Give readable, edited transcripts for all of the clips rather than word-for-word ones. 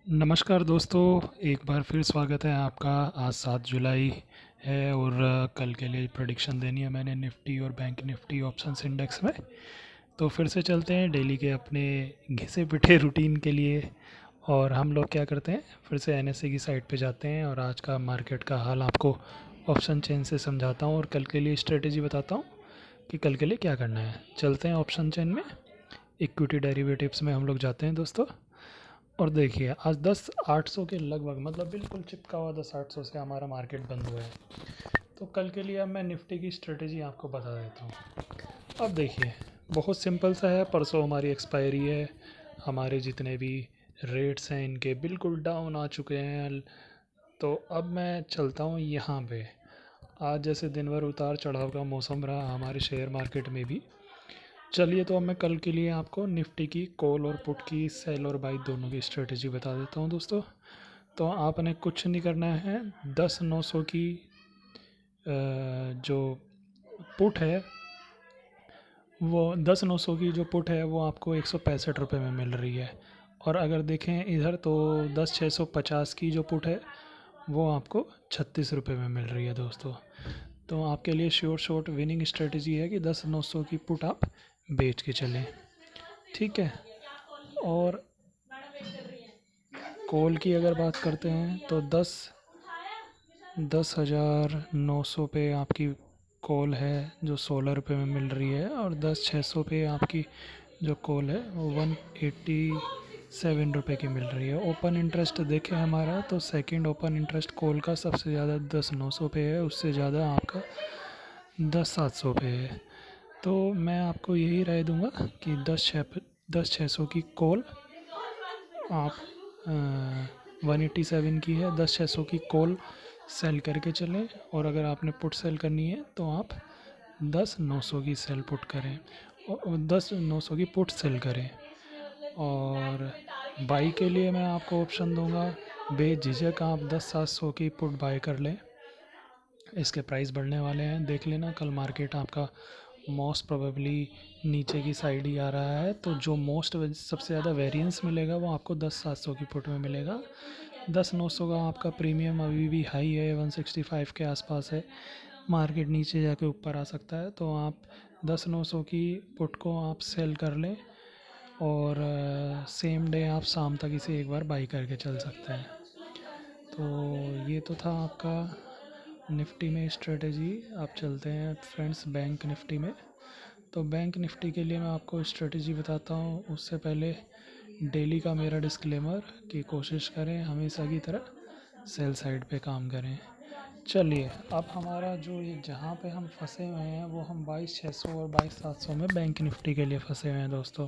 नमस्कार दोस्तों, एक बार फिर स्वागत है आपका। आज 7 जुलाई है और कल के लिए प्रेडिक्शन देनी है मैंने निफ्टी और बैंक निफ्टी ऑप्शंस इंडेक्स में। तो फिर से चलते हैं डेली के अपने घिसे पिटे रूटीन के लिए। और हम लोग क्या करते हैं, फिर से एनएसए की साइट पे जाते हैं और आज का मार्केट का हाल आपको ऑप्शन चेन से समझाता हूँ और कल के लिए स्ट्रेटेजी बताता हूँ कि कल के लिए क्या करना है। चलते हैं ऑप्शन चेन में, इक्विटी डेरिवेटिव्स में हम लोग जाते हैं दोस्तों। और देखिए आज 10,800 के लगभग, मतलब बिल्कुल चिपका हुआ 10,800 से हमारा मार्केट बंद हुआ है। तो कल के लिए अब मैं निफ्टी की स्ट्रेटेजी आपको बता देता हूँ। अब देखिए बहुत सिंपल सा है, परसों हमारी एक्सपायरी है, हमारे जितने भी रेट्स हैं इनके बिल्कुल डाउन आ चुके हैं। तो अब मैं चलता हूँ यहाँ पे। आज जैसे दिन भर उतार चढ़ाव का मौसम रहा हमारे शेयर मार्केट में भी। चलिए तो अब मैं कल के लिए आपको निफ्टी की कॉल और पुट की, सेल और बाई दोनों की स्ट्रेटजी बता देता हूँ दोस्तों। तो आपने कुछ नहीं करना है, 10,900 की जो पुट है वो 10,900 की जो पुट है वो आपको 165 रुपये में मिल रही है। और अगर देखें इधर तो 10,650 की जो पुट है वो आपको 36 रुपये में मिल रही है दोस्तों। तो आपके लिए शॉर्ट विनिंग स्ट्रेटजी है कि 10,900 की पुट आप बेच के चलें, ठीक है। और कॉल की अगर बात करते हैं तो 10,900 पे आपकी कॉल है जो 16 रुपये में मिल रही है। और 10,600 पे आपकी जो कॉल है वो 187 रुपये की मिल रही है। ओपन इंटरेस्ट देखें हमारा तो सेकंड ओपन इंटरेस्ट कॉल का सबसे ज़्यादा 10,900 पे है, उससे ज़्यादा आपका 10,700 पे है। तो मैं आपको यही राय दूंगा कि 10,600 की कॉल आप 187 की है, 10,600 की कॉल सेल करके चलें। और अगर आपने पुट सेल करनी है तो आप 10,900 की सेल पुट करें और 10,900 की पुट सेल करें। और बाई के लिए मैं आपको ऑप्शन दूंगा, बेझिझक आप 10,700 की पुट बाय कर लें। इसके प्राइस बढ़ने वाले हैं, देख लेना कल मार्केट आपका मोस्ट प्रोबेबली नीचे की साइड ही आ रहा है। तो जो सबसे ज़्यादा वेरिएंस मिलेगा वो आपको 10,700 की पुट में मिलेगा। 10,900 का आपका प्रीमियम अभी भी हाई है, 165 के आसपास है, मार्केट नीचे जाके ऊपर आ सकता है। तो आप 10,900 की पुट को आप सेल कर लें और सेम डे आप शाम तक इसे एक बार बाई करके चल सकते हैं। तो ये तो था आपका निफ्टी में स्ट्रेटजी। आप चलते हैं फ्रेंड्स बैंक निफ्टी में। तो बैंक निफ्टी के लिए मैं आपको स्ट्रेटजी बताता हूँ, उससे पहले डेली का मेरा डिस्क्लेमर कि कोशिश करें हमेशा की तरह सेल साइड पे काम करें। चलिए अब हमारा जो ये जहाँ पे हम फंसे हुए हैं वो हम 22,600 और 22,700 में बैंक निफ्टी के लिए फंसे हुए हैं दोस्तों।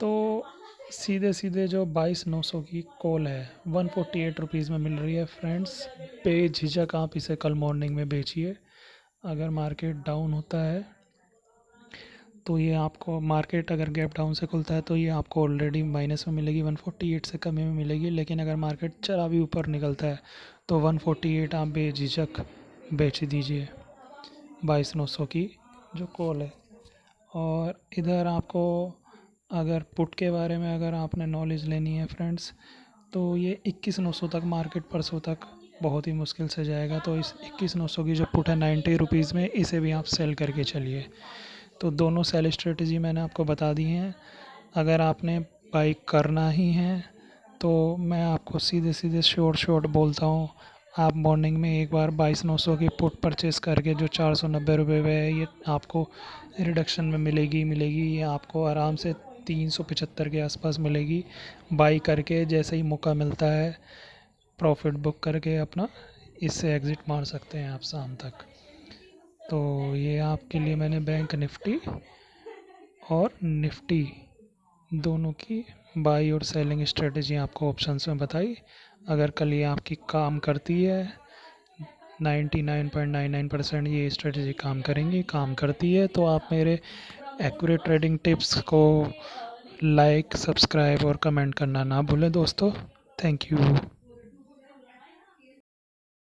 तो सीधे सीधे जो 22,900 की कॉल है 148 रुपीज़ में मिल रही है फ्रेंड्स। बेझिझक आप इसे कल मॉर्निंग में बेचिए। अगर मार्केट डाउन होता है तो ये आपको, मार्केट अगर गैप डाउन से खुलता है तो ये आपको ऑलरेडी माइनस में मिलेगी, 148 से कम में मिलेगी। लेकिन अगर मार्केट चला भी ऊपर निकलता है तो 148 आप बेझिझक बेच दीजिए 22,900 की जो कॉल है। और इधर आपको अगर पुट के बारे में अगर आपने नॉलेज लेनी है फ्रेंड्स तो ये 21,900 तक मार्केट परसों तक बहुत ही मुश्किल से जाएगा। तो इस 21,900 की जो पुट है 90 रुपीज़ में, इसे भी आप सेल करके चलिए। तो दोनों सेल स्ट्रेटजी मैंने आपको बता दी हैं। अगर आपने बाई करना ही है तो मैं आपको सीधे सीधे शॉर्ट बोलता हूँ, आप मॉर्निंग में एक बार 22,900 की पुट परचेज़ करके जो 490 रुपये में है ये आपको रिडक्शन में मिलेगी। ये आपको आराम से 375 के आसपास मिलेगी। बाई करके जैसे ही मौका मिलता है प्रॉफिट बुक करके अपना इससे एग्ज़िट मार सकते हैं आप शाम तक। तो ये आपके लिए मैंने बैंक निफ्टी और निफ्टी दोनों की बाई और सेलिंग स्ट्रेटजी आपको ऑप्शंस में बताई। अगर कल ये आपकी काम करती है, 99.99% ये स्ट्रेटजी काम करती है, तो आप मेरे एक्यूरेट ट्रेडिंग टिप्स को लाइक, सब्सक्राइब और कमेंट करना ना भूलें दोस्तों। Thank you.